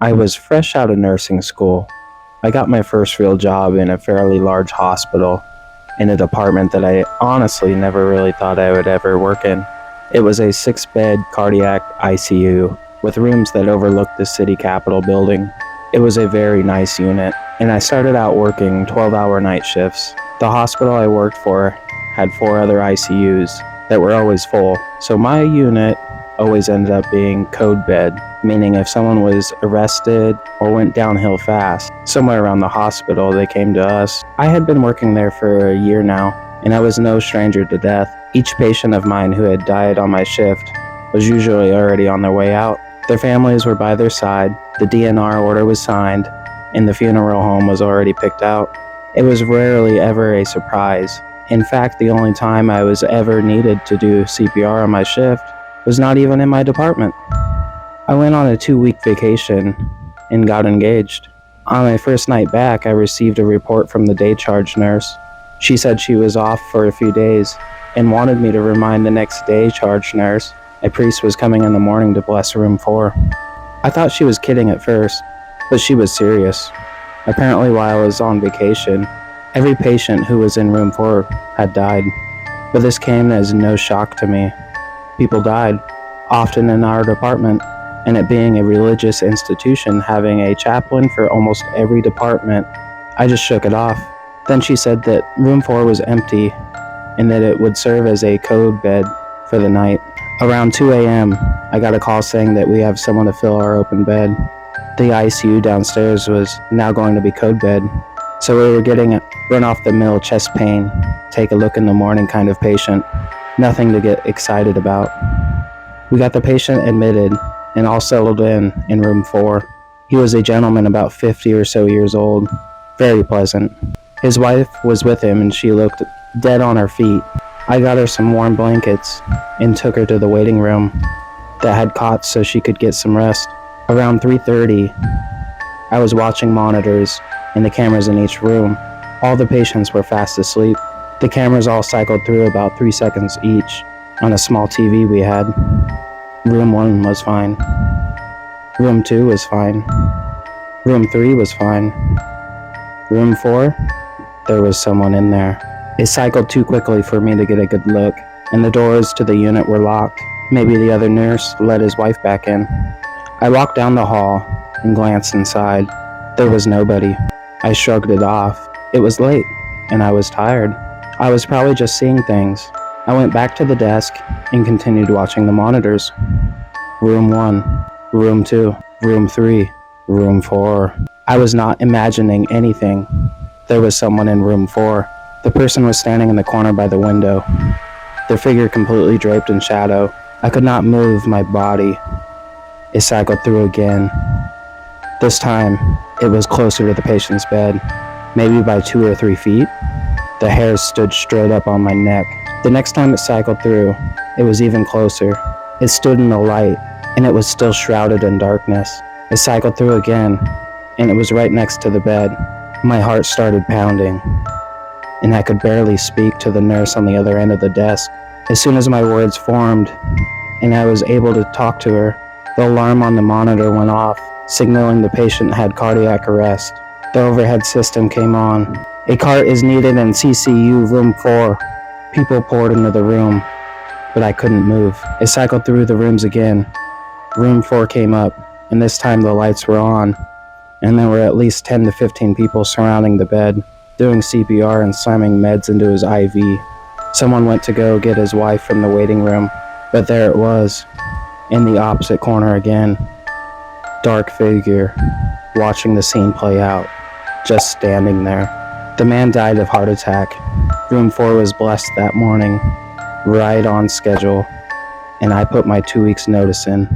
I was fresh out of nursing school. I got my first real job in a fairly large hospital, in a department that I honestly never really thought I would ever work in. It was a 6-bed cardiac ICU with rooms that overlooked the city capitol building. It was a very nice unit, and I started out working 12-hour night shifts. The hospital I worked for had 4 other ICUs that were always full, so my unit always ended up being code bed, meaning if someone was arrested or went downhill fast, somewhere around the hospital, they came to us. I had been working there for a year now, and I was no stranger to death. Each patient of mine who had died on my shift was usually already on their way out. Their families were by their side, the DNR order was signed, and the funeral home was already picked out. It was rarely ever a surprise. In fact, the only time I was ever needed to do CPR on my shift was not even in my department. I went on a 2-week vacation and got engaged. On my first night back, I received a report from the day charge nurse. She said she was off for a few days and wanted me to remind the next day charge nurse a priest was coming in the morning to bless room 4. I thought she was kidding at first, but she was serious. Apparently, while I was on vacation, every patient who was in room 4 had died. But this came as no shock to me. People died, often in our department, and it being a religious institution having a chaplain for almost every department, I just shook it off. Then she said that room 4 was empty and that it would serve as a code bed for the night. Around 2 a.m., I got a call saying that we have someone to fill our open bed. The ICU downstairs was now going to be code bed, so we were getting a run-off-the-mill chest pain, take a look in the morning kind of patient. Nothing to get excited about. We got the patient admitted and all settled in room 4. He was a gentleman about 50 or so years old, very pleasant. His wife was with him and she looked dead on her feet. I got her some warm blankets and took her to the waiting room that had cots so she could get some rest. Around 3:30, I was watching monitors and the cameras in each room. All the patients were fast asleep. The cameras all cycled through about 3 seconds each on a small TV we had. Room 1 was fine. Room 2 was fine. Room 3 was fine. Room 4, there was someone in there. It cycled too quickly for me to get a good look, and the doors to the unit were locked. Maybe the other nurse let his wife back in. I walked down the hall and glanced inside. There was nobody. I shrugged it off. It was late, and I was tired. I was probably just seeing things. I went back to the desk and continued watching the monitors. Room 1, Room 2, Room 3, Room 4. I was not imagining anything. There was someone in Room 4. The person was standing in the corner by the window, their figure completely draped in shadow. I could not move my body. It cycled through again. This time, it was closer to the patient's bed, maybe by 2 or 3 feet. The hairs stood straight up on my neck. The next time it cycled through, it was even closer. It stood in the light, and it was still shrouded in darkness. It cycled through again, and it was right next to the bed. My heart started pounding, and I could barely speak to the nurse on the other end of the desk. As soon as my words formed, and I was able to talk to her, the alarm on the monitor went off, signaling the patient had cardiac arrest. The overhead system came on. A cart is needed in CCU room 4. People poured into the room, but I couldn't move. It cycled through the rooms again. Room 4 came up, and this time the lights were on, and there were at least 10 to 15 people surrounding the bed, doing CPR and slamming meds into his IV. Someone went to go get his wife from the waiting room, but there it was, in the opposite corner again. Dark figure, watching the scene play out, just standing there. The man died of heart attack. Room 4 was blessed that morning, right on schedule, and I put my 2 weeks notice in.